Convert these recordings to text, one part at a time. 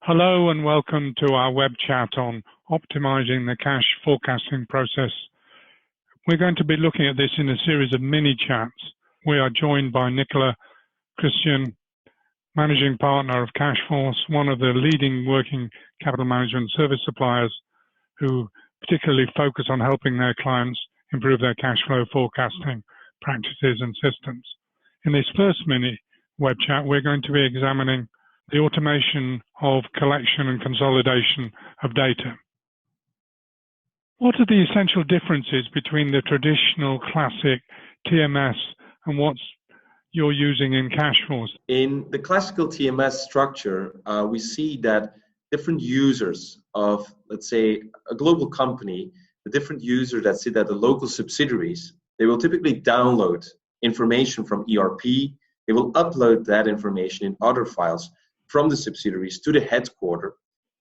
Hello and welcome to our web chat on optimizing the cash forecasting process. We're going to be looking at this in a series of mini chats. We are joined by Nicolas Christiaen, Managing Partner of Cashforce, one of the leading working capital management service suppliers who particularly focus on helping their clients improve their cash flow forecasting practices and systems. In this first mini web chat, we're going to be examining the automation of collection and consolidation of data. What are the essential differences between the traditional classic TMS and what you're using in Cashforce? In the classical TMS structure, we see that different users of, let's say, a global company, the different users that sit at the local subsidiaries, they will typically download information from ERP. They will upload that information in other files from the subsidiaries to the headquarters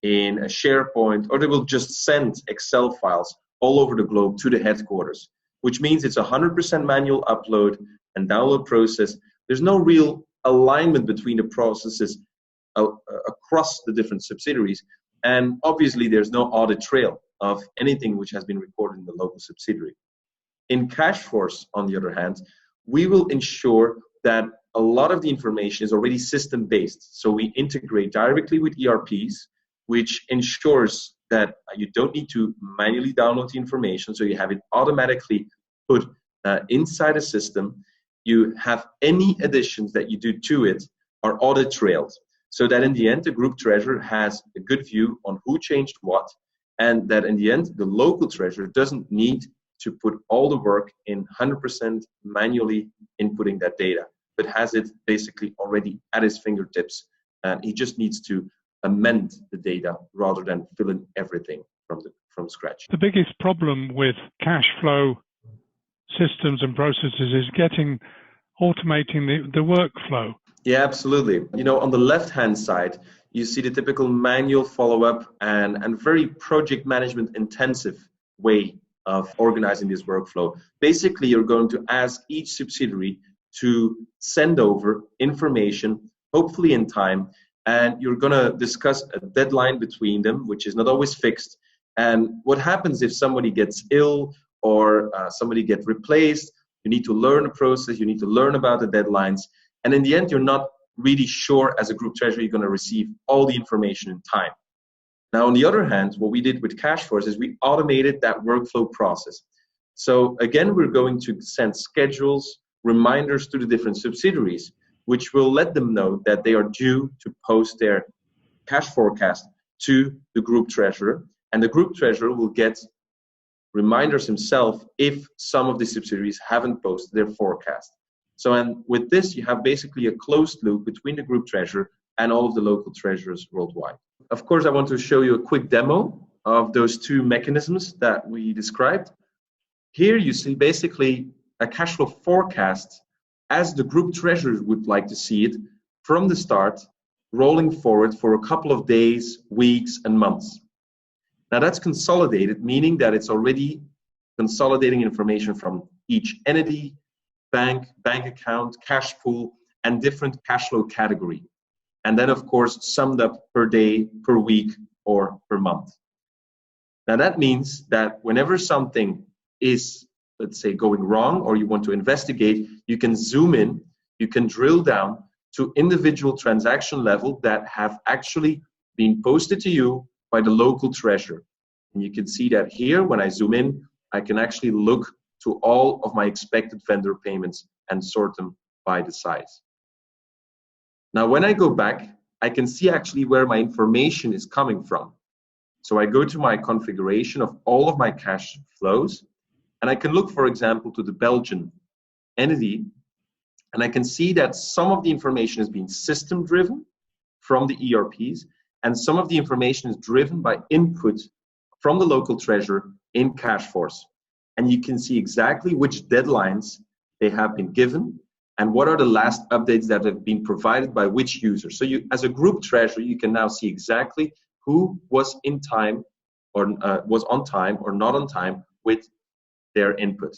in a SharePoint, or they will just send Excel files all over the globe to the headquarters, which means it's 100% manual upload and download process. There's no real alignment between the processes across the different subsidiaries. And obviously, there's no audit trail of anything which has been recorded in the local subsidiary. In Cashforce, on the other hand, we will ensure that a lot of the information is already system-based. So we integrate directly with ERPs, which ensures that you don't need to manually download the information. So you have it automatically put inside a system. You have any additions that you do to it are audit trailed. So that in the end, the group treasurer has a good view on who changed what. And that in the end, the local treasurer doesn't need to put all the work in 100% manually inputting that data, but has it basically already at his fingertips, and he just needs to amend the data rather than fill in everything from scratch. The biggest problem with cash flow systems and processes is automating the workflow. Yeah, absolutely. You know, on the left-hand side, you see the typical manual follow-up and very project management intensive way of organizing this workflow. Basically, you're going to ask each subsidiary to send over information, hopefully in time, and you're going to discuss a deadline between them, which is not always fixed. And what happens if somebody gets ill or somebody gets replaced? You need to learn the process, you need to learn about the deadlines, and in the end, you're not really sure as a group treasurer you're going to receive all the information in time. Now, on the other hand, what we did with Cashforce is we automated that workflow process. So again, we're going to send schedules, reminders to the different subsidiaries, which will let them know that they are due to post their cash forecast to the group treasurer, and the group treasurer will get reminders himself if some of the subsidiaries haven't posted their forecast. So, and with this, you have basically a closed loop between the group treasurer and all of the local treasurers worldwide. Of course, I want to show you a quick demo of those two mechanisms that we described. Here you see basically a cash flow forecast as the group treasurer would like to see it from the start, rolling forward for a couple of days, weeks, and months. Now that's consolidated, meaning that it's already consolidating information from each entity, bank account, cash pool, and different cash flow category. And then, of course, summed up per day, per week, or per month. Now that means that whenever something is, let's say, going wrong, or you want to investigate, you can zoom in, you can drill down to individual transaction level that have actually been posted to you by the local treasurer. And you can see that here, when I zoom in, I can actually look to all of my expected vendor payments and sort them by the size. Now, when I go back, I can see actually where my information is coming from. So I go to my configuration of all of my cash flows, and I can look, for example, to the Belgian entity, and I can see that some of the information is being system-driven from the ERPs, and some of the information is driven by input from the local treasurer in Cashforce. And you can see exactly which deadlines they have been given and what are the last updates that have been provided by which user. So you, as a group treasurer, you can now see exactly who was in time or was on time or not on time with their input.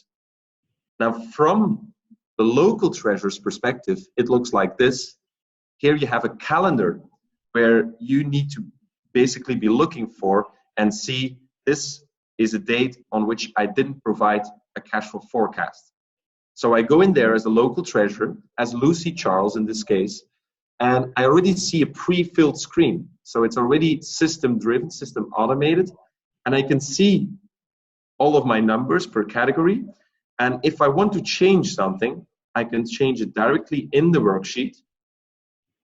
Now, from the local treasurer's perspective, it looks like this. Here you have a calendar where you need to basically be looking for and see this is a date on which I didn't provide a cash flow forecast. So I go in there as a local treasurer, as Lucy Charles in this case, and I already see a pre-filled screen. So it's already system driven, system automated, and I can see all of my numbers per category. And if I want to change something, I can change it directly in the worksheet.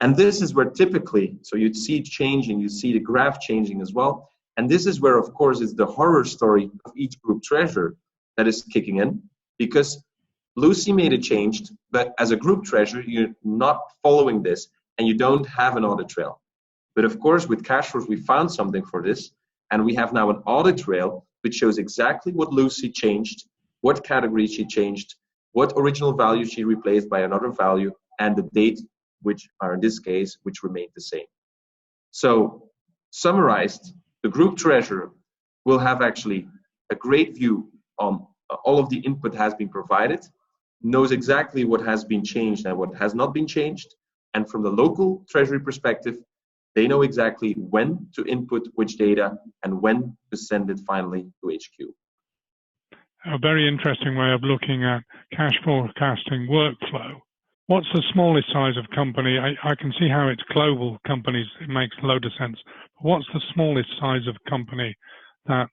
And this is where typically, so you'd see it changing, you see the graph changing as well. And this is where, of course, it's the horror story of each group treasurer that is kicking in, because Lucy made it changed, but as a group treasurer, you're not following this and you don't have an audit trail. But of course, with Cashforce, we found something for this, and we have now an audit trail which shows exactly what Lucy changed, what category she changed, what original value she replaced by another value, and the date, which are in this case, which remained the same. So summarized, the group treasurer will have actually a great view on all of the input has been provided, knows exactly what has been changed and what has not been changed. And from the local treasury perspective, they know exactly when to input which data and when to send it finally to HQ. A very interesting way of looking at cash forecasting workflow. What's the smallest size of company? I can see how it's global companies, it makes a load of sense. But what's the smallest size of company that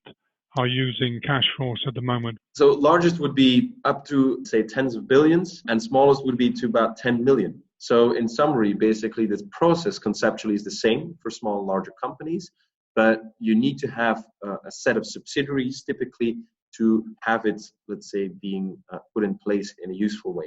are using Cashforce at the moment? So largest would be up to, say, tens of billions, and smallest would be to about 10 million. So in summary, basically this process conceptually is the same for small and larger companies, but you need to have a set of subsidiaries typically to have it, let's say, being put in place in a useful way.